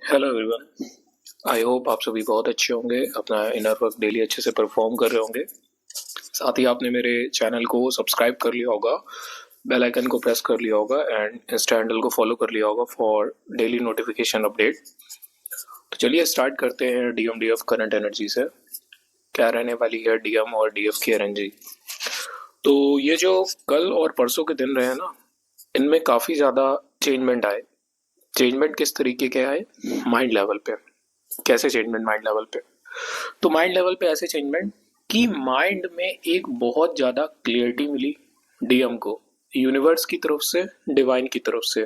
Hello everyone. I hope आप सभी बहुत अच्छे होंगे, अपना इनर वर्क डेली अच्छे से परफॉर्म कर रहे होंगे। साथ ही आपने मेरे चैनल को सब्सक्राइब कर लिया होगा, बेल आइकन को प्रेस कर लिया होगा एंड इंस्टा हैंडल को फॉलो कर लिया होगा फॉर डेली नोटिफिकेशन अपडेट। तो चलिए स्टार्ट करते हैं डीएम डीएफ करंट एनर्जी से। क्या रहने वाली है डीएम और डीएफ की एनर्जी। तो ये जो कल और परसों के दिन रहे ना, इनमें काफ़ी ज़्यादा चेंजमेंट आए। चेंजमेंट किस तरीके के आए? माइंड लेवल पे। कैसे चेंजमेंट माइंड लेवल पे? तो माइंड लेवल पे ऐसे चेंजमेंट कि माइंड में एक बहुत ज़्यादा क्लियरिटी मिली डीएम को, यूनिवर्स की तरफ से, डिवाइन की तरफ से,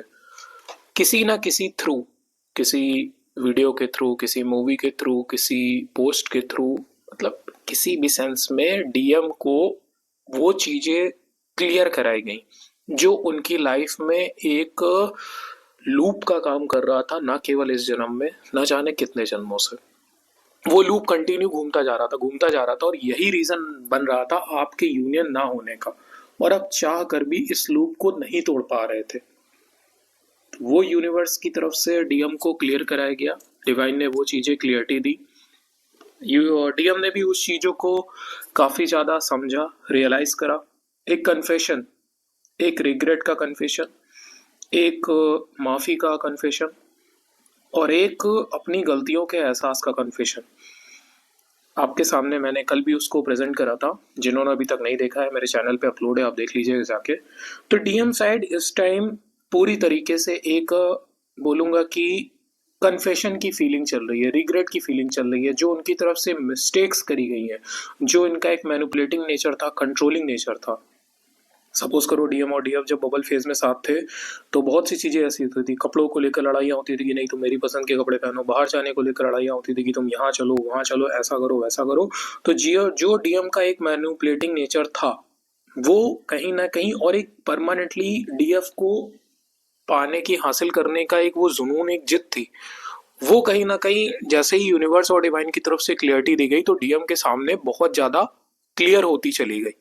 किसी ना किसी थ्रू, किसी वीडियो के थ्रू, किसी मूवी के थ्रू, किसी पोस्ट के थ्रू, मतलब किसी भी सेंस में डीएम को वो चीज़ें क्लियर कराई गई जो उनकी लाइफ में एक लूप का काम कर रहा था, ना केवल इस जन्म में, ना जाने कितने जन्मों से वो लूप कंटिन्यू घूमता जा रहा था, घूमता जा रहा था, और यही रीजन बन रहा था आपके यूनियन ना होने का। और अब चाह कर भी इस लूप को नहीं तोड़ पा रहे थे। वो यूनिवर्स की तरफ से डीएम को क्लियर कराया गया, डिवाइन ने वो चीजें क्लियरिटी दी। डीएम ने भी उस चीजों को काफी ज्यादा समझा, रियलाइज करा। एक कन्फेशन, एक रिग्रेट का कन्फेशन, एक माफी का कन्फेशन, और एक अपनी गलतियों के एहसास का कन्फेशन आपके सामने मैंने कल भी उसको प्रेजेंट करा था। जिन्होंने अभी तक नहीं देखा है, मेरे चैनल पे अपलोड है, आप देख लीजिएगा जाके। तो डीएम साइड इस टाइम पूरी तरीके से एक बोलूंगा कि कन्फेशन की फीलिंग चल रही है, रिग्रेट की फीलिंग चल रही है, जो उनकी तरफ से मिस्टेक्स करी गई हैं, जो इनका एक मैनिपुलेटिंग नेचर था, कंट्रोलिंग नेचर था। सपोज करो डीएम और डीएफ जब बबल फेज में साथ थे तो बहुत सी चीजें ऐसी होती थी। कपड़ों को लेकर लड़ाइयाँ होती थी कि नहीं तुम मेरी पसंद के कपड़े पहनो, बाहर जाने को लेकर लड़ाइयाँ होती थी कि तुम यहाँ चलो वहां चलो, ऐसा करो वैसा करो। तो जियो जो डीएम का एक मैनिपुलेटिंग नेचर था, वो कहीं ना कहीं, और एक परमानेंटली डीएफ को पाने की, हासिल करने का एक वो जुनून, एक जिद थी, वो कहीं ना कहीं जैसे ही यूनिवर्स और डिवाइन की तरफ से क्लियरिटी दी गई तो डीएम के सामने बहुत ज्यादा क्लियर होती चली गई,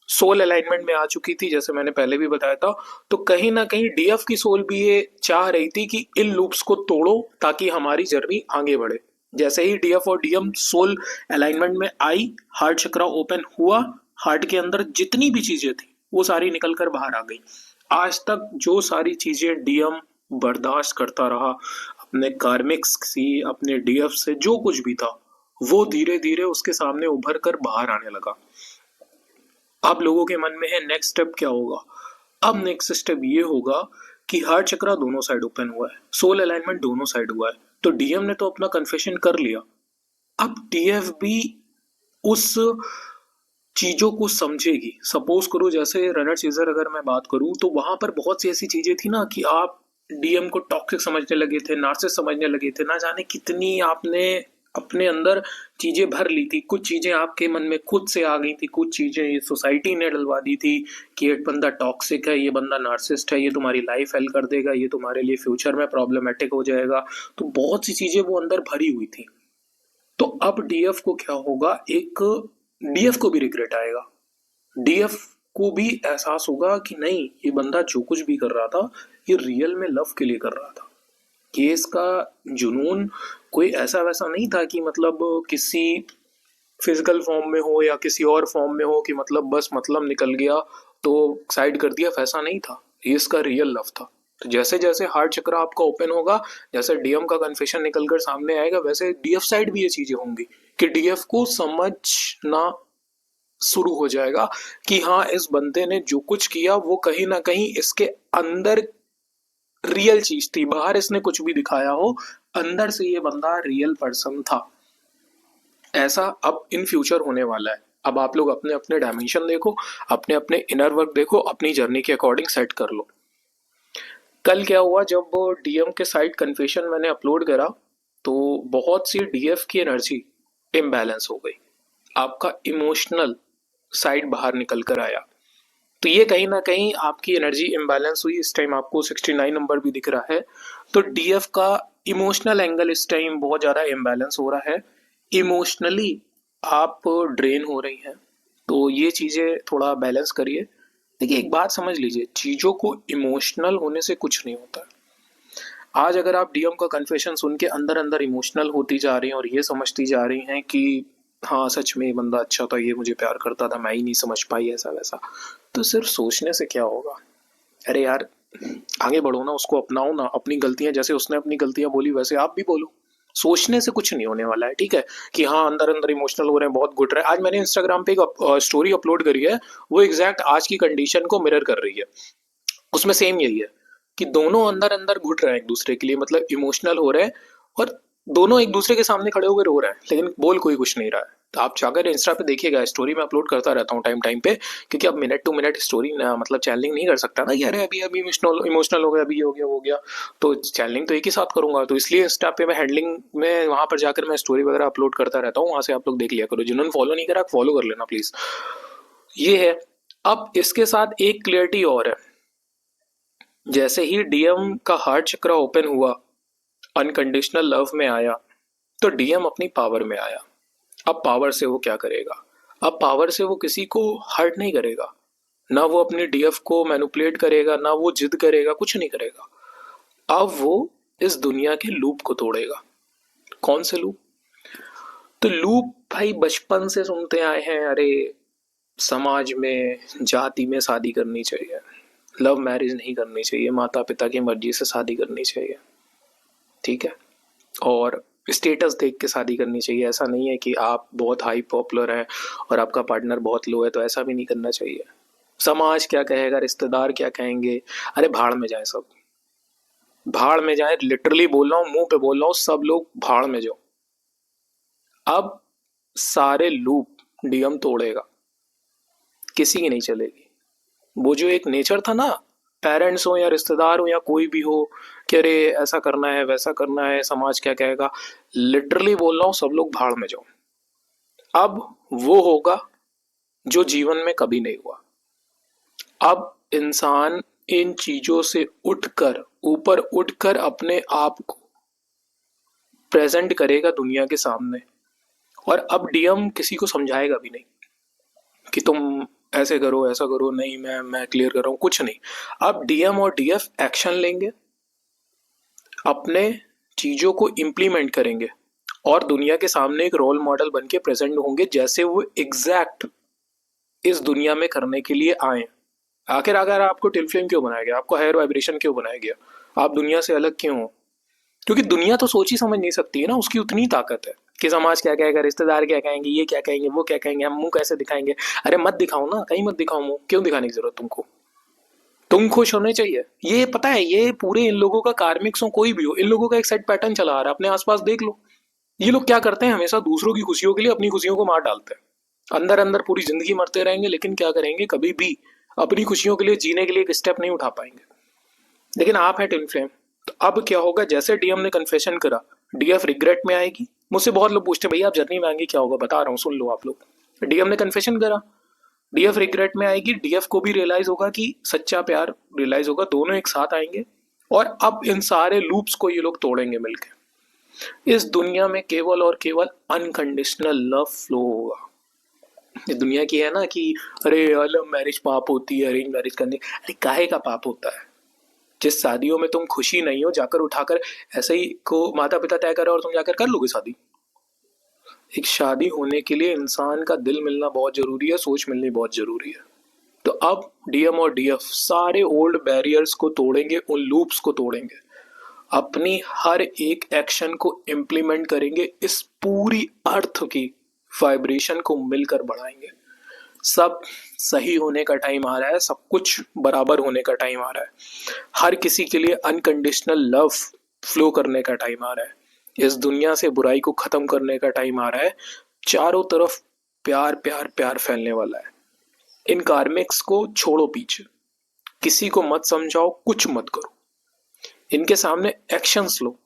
सोल अलाइनमेंट में आ चुकी थी, जैसे मैंने पहले भी बताया था। तो कहीं ना कहीं डीएफ की सोल भी ये चाह रही थी कि इन लूप्स को तोड़ो ताकि हमारी जर्नी आगे बढ़े। जैसे ही डीएफ और डीएम सोल अलाइनमेंट में आई, हार्ट चक्रा ओपन हुआ, हार्ट के अंदर जितनी भी चीजें थी वो सारी निकल कर बाहर आ गई। आज तक जो सारी चीजें डीएम बर्दाश्त करता रहा, अपने कार्मिक्स से, अपने डीएफ से, जो कुछ भी था, वो धीरे धीरे उसके सामने उभर कर बाहर आने लगा। अब लोगों के मन में है नेक्स्ट स्टेप क्या होगा। अब नेक्स्ट स्टेप ये होगा कि हार्ट चक्रा दोनों साइड ओपन हुआ है, सोल अलाइनमेंट दोनों साइड हुआ है, तो डीएम ने तो अपना कन्फेशन कर लिया। अब डीएफ भी उस चीजों को समझेगी। सपोज करो जैसे रनर सीजर अगर मैं बात करूं तो वहां पर बहुत सी ऐसी चीजें थी ना कि आप डीएम को टॉक्सिक समझने लगे थे, नार्सिसिस्ट समझने लगे थे, ना जाने कितनी आपने अपने अंदर चीजें भर ली थी। कुछ चीजें आपके मन में खुद से आ गई थी, कुछ चीजें ये सोसाइटी ने डलवा दी थी कि ये बंदा टॉक्सिक है, ये बंदा नार्सिसिस्ट है, ये तुम्हारी लाइफ हेल कर देगा, ये तुम्हारे लिए फ्यूचर में प्रॉब्लमेटिक हो जाएगा। तो बहुत सी चीजें वो अंदर भरी हुई थी। तो अब डीएफ को क्या होगा, एक डीएफ को भी रिग्रेट आएगा, डीएफ को भी एहसास होगा कि नहीं, ये बंदा जो कुछ भी कर रहा था ये रियल में लव के लिए कर रहा था। ये इसका जुनून कोई ऐसा वैसा नहीं था कि मतलब किसी फिजिकल फॉर्म में हो या किसी और फॉर्म में हो कि मतलब बस मतलब निकल गया तो साइड कर दिया, वैसा नहीं था। ये इसका रियल लव था। तो जैसे जैसे हार्ट चक्र आपका ओपन होगा, जैसे डीएम का कन्फेशन निकलकर सामने आएगा, वैसे डीएफ साइड भी ये चीजें होंगी कि डीएफ को समझना शुरू हो जाएगा कि हाँ, इस बंदे ने जो कुछ किया वो कहीं ना कहीं इसके अंदर रियल चीज थी। बाहर इसने कुछ भी दिखाया हो, अंदर से ये बंदा रियल पर्सन था। ऐसा अब इन फ्यूचर होने वाला है। अब आप लोग अपने अपने डायमेंशन देखो, अपने अपने इनर वर्क देखो, अपनी जर्नी के अकॉर्डिंग सेट कर लो। कल क्या हुआ, जब डीएम के साइड कन्फेशन मैंने अपलोड करा तो बहुत सी डीएफ की एनर्जी इम्बैलेंस हो गई। आपका इमोशनल साइड बाहर निकल कर आया। तो ये कहीं ना कहीं आपकी एनर्जी इम्बैलेंस हुई। इस टाइम आपको 69 नंबर भी दिख रहा है। तो डीएफ का इमोशनल एंगल इस टाइम बहुत ज़्यादा इम्बैलेंस हो रहा है। इमोशनली आप ड्रेन हो रही हैं, तो ये चीज़ें थोड़ा बैलेंस करिए। देखिए एक बात समझ लीजिए, चीज़ों को इमोशनल होने से कुछ नहीं होता। आज अगर आप डीएम का कन्फेशन सुन के अंदर अंदर इमोशनल होती जा रही हैं और ये समझती जा रही हैं कि हाँ सच में ये बंदा अच्छा था, ये मुझे प्यार करता था, मैं ही नहीं समझ पाई ऐसा वैसा, तो सिर्फ सोचने से क्या होगा? अरे यार आगे बढ़ो ना, उसको अपनाओ ना, अपनी गलतियां जैसे उसने अपनी गलतियां बोली वैसे आप भी बोलो। सोचने से कुछ नहीं होने वाला है, ठीक है? कि हाँ अंदर अंदर इमोशनल हो रहे हैं, बहुत गुट रहे हैं। आज मैंने इंस्टाग्राम पे एक स्टोरी अपलोड करी है, वो एग्जैक्ट आज की कंडीशन को मिरर कर रही है। उसमें सेम यही है कि दोनों अंदर अंदर घुट रहे हैं एक दूसरे के लिए, मतलब इमोशनल हो रहे हैं, और दोनों एक दूसरे के सामने खड़े होकर रो रहे हैं, लेकिन बोल कोई कुछ नहीं रहा है। तो आप जाकर इंस्टा पे देखिएगा, स्टोरी में अपलोड करता रहता हूँ टाइम टाइम पे, क्योंकि अब मिनट टू मिनट स्टोरी मतलब चैनलिंग नहीं कर सकता ना कि अरे अभी अभी इमोशनल हो गया, अभी ये हो गया वो हो गया, तो चैनलिंग तो एक ही साथ करूंगा। तो इसलिए इंस्टा पे मैं हैंडलिंग में वहां पर जाकर मैं स्टोरी वगैरह अपलोड करता रहता हूँ, वहां से आप लोग देख लिया करो। जिन्होंने फॉलो नहीं करा फॉलो कर लेना प्लीज। ये है। अब इसके साथ एक क्लियरिटी और है, जैसे ही डीएम का हार्ट चक्र ओपन हुआ, अनकंडीशनल लव में आया, तो डीएम अपनी पावर में आया। अब पावर से वो क्या करेगा? अब पावर से वो किसी को हर्ट नहीं करेगा, ना वो अपनी डीएफ को मैनिपुलेट करेगा, ना वो जिद करेगा, कुछ नहीं करेगा। अब वो इस दुनिया के लूप को तोड़ेगा। कौन से लूप? तो लूप भाई बचपन से सुनते आए हैं, अरे समाज में जाति में शादी करनी चाहिए, लव मैरिज नहीं करनी चाहिए, माता पिता की मर्जी से शादी करनी चाहिए, ठीक है, और स्टेटस देख के शादी करनी चाहिए। ऐसा नहीं है कि आप बहुत हाई पॉपुलर हैं और आपका पार्टनर बहुत लो है, तो ऐसा भी नहीं करना चाहिए। समाज क्या कहेगा, रिश्तेदार क्या कहेंगे, अरे भाड़ में जाए सब, भाड़ में जाए, लिटरली बोल रहा हूँ, मुंह पे बोल रहा हूँ, सब लोग भाड़ में जाओ। अब सारे लूप डीएम तोड़ेगा, किसी की नहीं चलेगी। वो जो एक नेचर था ना, पेरेंट्स हो या रिश्तेदार हो या कोई भी हो, कि अरे ऐसा करना है वैसा करना है, समाज क्या कहेगा, लिटरली बोल रहा हूँ, सब लोग भाड़ में जाओ। अब वो होगा जो जीवन में कभी नहीं हुआ। अब इंसान इन चीजों से उठकर, ऊपर उठकर अपने आप को प्रेजेंट करेगा दुनिया के सामने। और अब डीएम किसी को समझाएगा भी नहीं कि तुम ऐसे करो ऐसा करो, नहीं मैं क्लियर कर रहा हूं, कुछ नहीं। अब डीएम और डीएफ एक्शन लेंगे, अपने चीजों को इम्प्लीमेंट करेंगे, और दुनिया के सामने एक रोल मॉडल बन के प्रेजेंट होंगे, जैसे वो एग्जैक्ट इस दुनिया में करने के लिए आए। आखिर अगर आपको टिल फ्लेम क्यों बनाया गया, आपको हायर वाइब्रेशन क्यों बनाया गया, आप दुनिया से अलग क्यों हो? क्योंकि दुनिया तो सोच ही समझ नहीं सकती है ना, उसकी उतनी ताकत है कि समाज क्या कहेगा, रिश्तेदार क्या कहेंगे, ये क्या कहेंगे, वो क्या कहेंगे, हम मुंह कैसे दिखाएंगे। अरे मत दिखाओ ना, कहीं मत दिखाओ मुंह, क्यों दिखाने की जरूरत तुमको? तुम खुश होने चाहिए। ये पता है, ये पूरे इन लोगों का, कार्मिक्स हो कोई भी हो, इन लोगों का एक सेट पैटर्न चला आ रहा है, अपने आसपास देख लो। ये लोग क्या करते हैं, हमेशा दूसरों की खुशियों के लिए अपनी खुशियों को मार डालते हैं। अंदर अंदर पूरी जिंदगी मरते रहेंगे, लेकिन क्या करेंगे, कभी भी अपनी खुशियों के लिए जीने के लिए एक स्टेप नहीं उठा पाएंगे। लेकिन आप है ट्विन फ्लेम, तो अब क्या होगा, जैसे डीएम ने कन्फेशन करा, डीएफ रिग्रेट में आएगी। मुझसे बहुत लोग पूछते हैं भैया आप जर्नी में आएंगे, क्या होगा, बता रहा हूँ सुन लो आप लोग। डीएम ने कन्फेशन करा, डीएफ रिग्रेट में आएगी, डीएफ को भी रियलाइज होगा कि सच्चा प्यार रियलाइज होगा, दोनों एक साथ आएंगे, और अब इन सारे लूप्स को ये लोग तोड़ेंगे मिलके। इस दुनिया में केवल और केवल अनकंडीशनल लव फ्लो होगा। ये दुनिया की है ना कि अरे लव मैरिज पाप होती है, अरेंज मैरिज करनी, अरे काहे का पाप होता है? जिस शादियों में तुम खुशी नहीं हो, जाकर उठाकर ऐसे ही को माता पिता तय करे और तुम जाकर कर लोगे शादी? एक शादी होने के लिए इंसान का दिल मिलना बहुत जरूरी है, सोच मिलनी बहुत जरूरी है। तो अब डीएम और डीएफ सारे ओल्ड बैरियर्स को तोड़ेंगे, उन लूप्स को तोड़ेंगे, अपनी हर एक एक्शन को इम्प्लीमेंट करेंगे, इस पूरी अर्थ की वाइब्रेशन को मिलकर बढ़ाएंगे। सब सही होने का टाइम आ रहा है, सब कुछ बराबर होने का टाइम आ रहा है, हर किसी के लिए अनकंडीशनल लव फ्लो करने का टाइम आ रहा है, इस दुनिया से बुराई को खत्म करने का टाइम आ रहा है, चारों तरफ प्यार प्यार प्यार फैलने वाला है। इन कार्मिक्स को छोड़ो पीछे, किसी को मत समझाओ, कुछ मत करो, इनके सामने एक्शंस लो।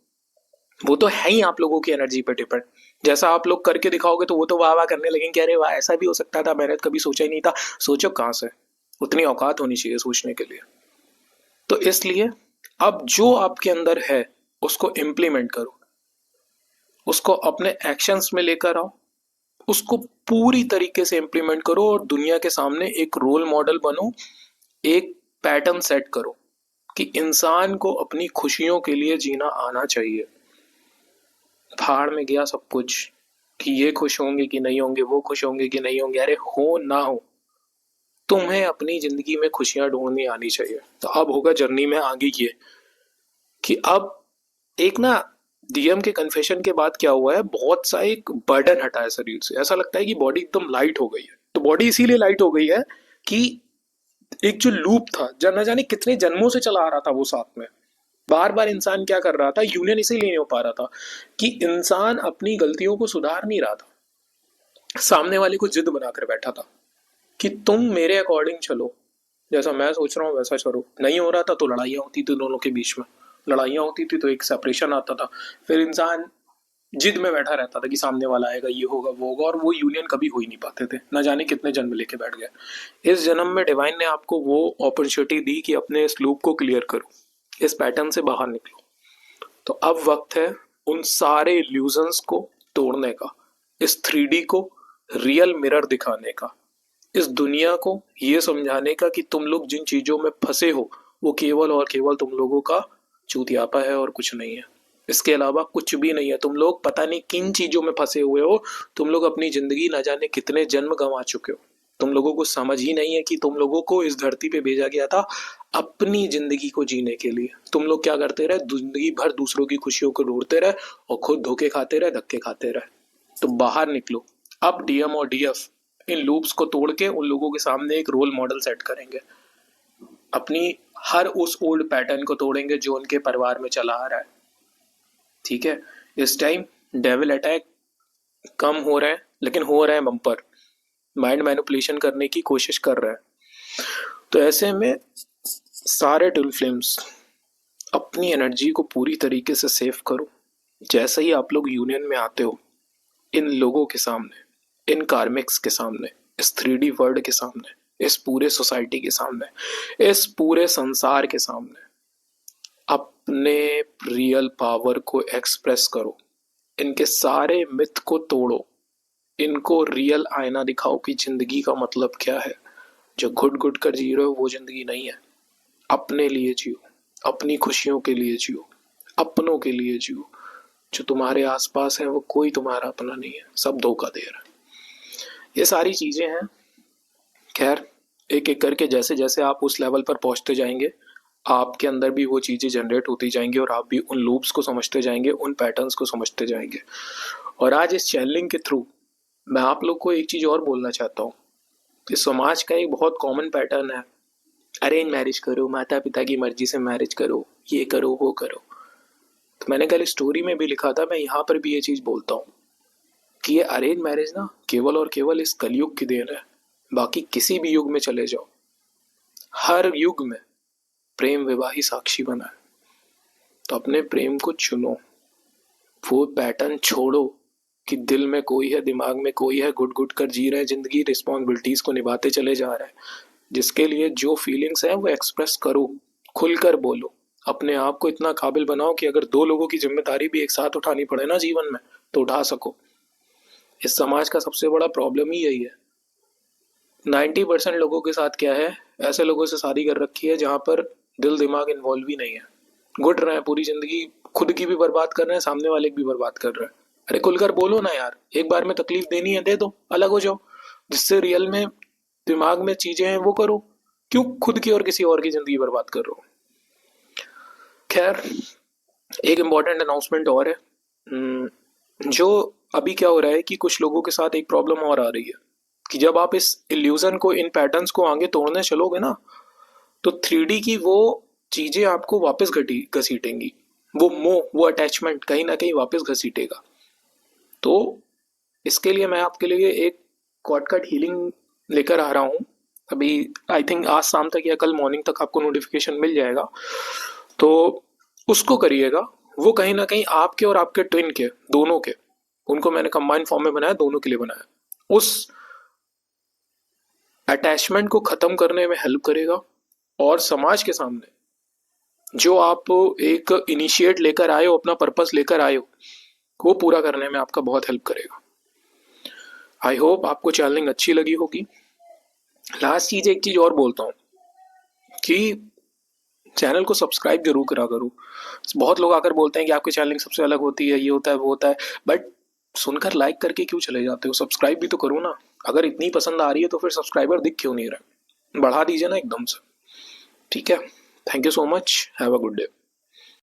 वो तो है ही आप लोगों की एनर्जी पे डिपेंड, जैसा आप लोग करके दिखाओगे तो वो तो वाह वाह करने लगेंगे, अरे वाह ऐसा भी हो सकता था, मैंने कभी सोचा ही नहीं था। सोचो कहाँ से, उतनी औकात होनी चाहिए सोचने के लिए। तो इसलिए अब जो आपके अंदर है उसको इम्प्लीमेंट करो, उसको अपने एक्शंस में लेकर आओ, उसको पूरी तरीके से इम्प्लीमेंट करो, और दुनिया के सामने एक रोल मॉडल बनो, एक पैटर्न सेट करो। कि इंसान को अपनी खुशियों के लिए जीना आना चाहिए। भाड़ में गया सब कुछ कि ये खुश होंगे कि नहीं होंगे, वो खुश होंगे कि नहीं होंगे। अरे हो ना हो, तुम्हें अपनी जिंदगी में खुशियां ढूंढनी आनी चाहिए। तो अब होगा जर्नी में आगे ये कि अब एक ना डीएम के कन्फेशन के बाद क्या हुआ है, बहुत सा एक बर्डन हटा है शरीर से। ऐसा लगता है कि बॉडी एकदम लाइट हो गई है। तो बॉडी इसीलिए लाइट हो गई है कि एक जो लूप था, न जाने कितने जन्मों से चला आ रहा था वो साथ में, बार बार इंसान क्या कर रहा था, यूनियन इसीलिए नहीं हो पा रहा था कि इंसान अपनी गलतियों को सुधार नहीं रहा था। सामने वाले को जिद बनाकर बैठा था कि तुम मेरे अकॉर्डिंग चलो, जैसा मैं सोच रहा हूँ वैसा चलो। नहीं हो रहा था तो लड़ाइयाँ होती थी दोनों के बीच में, लड़ाइयाँ होती थी तो एक सेपरेशन आता था। फिर इंसान जिद में बैठा रहता था कि सामने वाला आएगा, ये होगा वो होगा, और वो यूनियन कभी हो ही नहीं पाते थे। न जाने कितने जन्म लेके बैठ गए। इस जन्म में डिवाइन ने आपको वो अपॉर्चुनिटी दी कि अपने इस लूप को क्लियर करो, इस पैटर्न से बाहर निकलो। तो अब वक्त है उन सारे इल्यूजन्स को तोड़ने का, इस 3D को रियल मिरर दिखाने का, इस दुनिया को ये समझाने का कि तुम लोग जिन चीजों में फंसे हो वो केवल और केवल तुम लोगों का चूतियापा है और कुछ नहीं है। इसके अलावा कुछ भी नहीं है। तुम लोग पता नहीं किन चीजों में फंसे हुए हो। तुम लोग अपनी जिंदगी न जाने कितने जन्म गंवा चुके हो। तुम लोगों को समझ ही नहीं है कि तुम लोगों को इस धरती पे भेजा गया था अपनी जिंदगी को जीने के लिए। तुम लोग क्या करते रहे, जिंदगी भर दूसरों की खुशियों को ढूंढते रहे और खुद धोखे खाते रहे, धक्के खाते रहे। तो बाहर निकलो। अब डीएम और डीएफ इन लूप्स को तोड़ के उन लोगों के सामने एक रोल मॉडल सेट करेंगे। अपनी हर उस ओल्ड पैटर्न को तोड़ेंगे जो उनके परिवार में चला आ रहा है। ठीक है, इस टाइम डेविल अटैक कम हो रहे हैं, लेकिन हो रहे हैं बम्पर। माइंड मैनिपुलेशन करने की कोशिश कर रहा है। तो ऐसे में सारे ट्विन फ्लेम्स अपनी एनर्जी को पूरी तरीके से सेव करो। जैसे ही आप लोग यूनियन में आते हो, इन लोगों के सामने, इन कार्मिक्स के सामने, इस 3D वर्ल्ड के सामने, इस पूरे सोसाइटी के सामने, इस पूरे संसार के सामने अपने रियल पावर को एक्सप्रेस करो। इनके सारे मिथ को तोड़ो। इनको रियल आईना दिखाओ कि जिंदगी का मतलब क्या है। जो घुट घुट कर जी रहे हो वो जिंदगी नहीं है। अपने लिए जियो, अपनी खुशियों के लिए जियो, अपनों के लिए जियो। जो तुम्हारे आसपास है वो कोई तुम्हारा अपना नहीं है, सब धोखा दे रहा है। ये सारी चीजें हैं। खैर, एक एक करके जैसे जैसे आप उस लेवल पर पहुंचते जाएंगे, आपके अंदर भी वो चीजें जनरेट होती जाएंगी और आप भी उन लूप्स को समझते जाएंगे, उन पैटर्न्स को समझते जाएंगे। और आज इस चैनलिंग के थ्रू मैं आप लोग को एक चीज और बोलना चाहता हूँ कि समाज का एक बहुत कॉमन पैटर्न है, अरेंज मैरिज करो, माता पिता की मर्जी से मैरिज करो, ये करो वो करो। तो मैंने कल स्टोरी में भी लिखा था, मैं यहाँ पर भी ये चीज बोलता हूँ कि ये अरेंज मैरिज ना केवल और केवल इस कलयुग की देन है। बाकी किसी भी युग में चले जाओ, हर युग में प्रेम विवाह ही साक्षी बना है। तो अपने प्रेम को चुनो, वो पैटर्न छोड़ो कि दिल में कोई है, दिमाग में कोई है, घुट घुट कर जी रहे हैं जिंदगी, रिस्पॉन्सिबिलिटीज को निभाते चले जा रहे हैं। जिसके लिए जो फीलिंग्स है वो एक्सप्रेस करो, खुलकर बोलो। अपने आप को इतना काबिल बनाओ कि अगर 2 लोगों की जिम्मेदारी भी एक साथ उठानी पड़े ना जीवन में तो उठा सको। इस समाज का सबसे बड़ा प्रॉब्लम ही यही है। 90% लोगों के साथ क्या है, ऐसे लोगों से शादी कर रखी है जहां पर दिल दिमाग इन्वॉल्व ही नहीं है। घुट रहे हैं पूरी जिंदगी, खुद की भी बर्बाद कर रहे हैं, सामने वाले की भी बर्बाद कर रहे हैं। अरे खुलकर बोलो ना यार, एक बार में तकलीफ देनी है दे दो, अलग हो जाओ। जिससे रियल में दिमाग में चीजें हैं वो करो। क्यों खुद की और किसी और की जिंदगी बर्बाद कर रहे हो। खैर, एक इम्पॉर्टेंट अनाउंसमेंट और है। जो अभी क्या हो रहा है कि कुछ लोगों के साथ एक प्रॉब्लम और आ रही है कि जब आप इस इल्यूजन को, इन पैटर्न्स को आगे तोड़ने चलोगे ना, तो 3D की वो चीजें आपको वापस घसीटेंगी। वो मोह, वो अटैचमेंट कहीं ना कहीं वापस घसीटेगा। तो इसके लिए मैं आपके लिए एक कॉडकट हीलिंग लेकर आ रहा हूँ। अभी आई थिंक आज शाम तक या कल मॉर्निंग तक आपको नोटिफिकेशन मिल जाएगा, तो उसको करिएगा। वो कहीं ना कहीं आपके और आपके ट्विन के, दोनों के, उनको मैंने कंबाइंड फॉर्म में बनाया, दोनों के लिए बनाया। उस अटैचमेंट को खत्म करने में हेल्प करेगा और समाज के सामने जो आप एक इनिशिएट लेकर आए हो, अपना पर्पस लेकर आए हो, वो पूरा करने में आपका बहुत हेल्प करेगा। आई होप आपको चैनलिंग अच्छी लगी होगी। लास्ट चीज, एक चीज और बोलता हूँ कि चैनल को सब्सक्राइब जरूर करा करो। बहुत लोग आकर बोलते हैं कि आपकी चैनलिंग सबसे अलग होती है, ये होता है वो होता है, बट सुनकर लाइक करके क्यों चले जाते हो? सब्सक्राइब भी तो करो ना। अगर इतनी पसंद आ रही है तो फिर सब्सक्राइबर दिख क्यों नहीं रहा? बढ़ा दीजिए ना एकदम से। ठीक है, thank you so much, have a good day.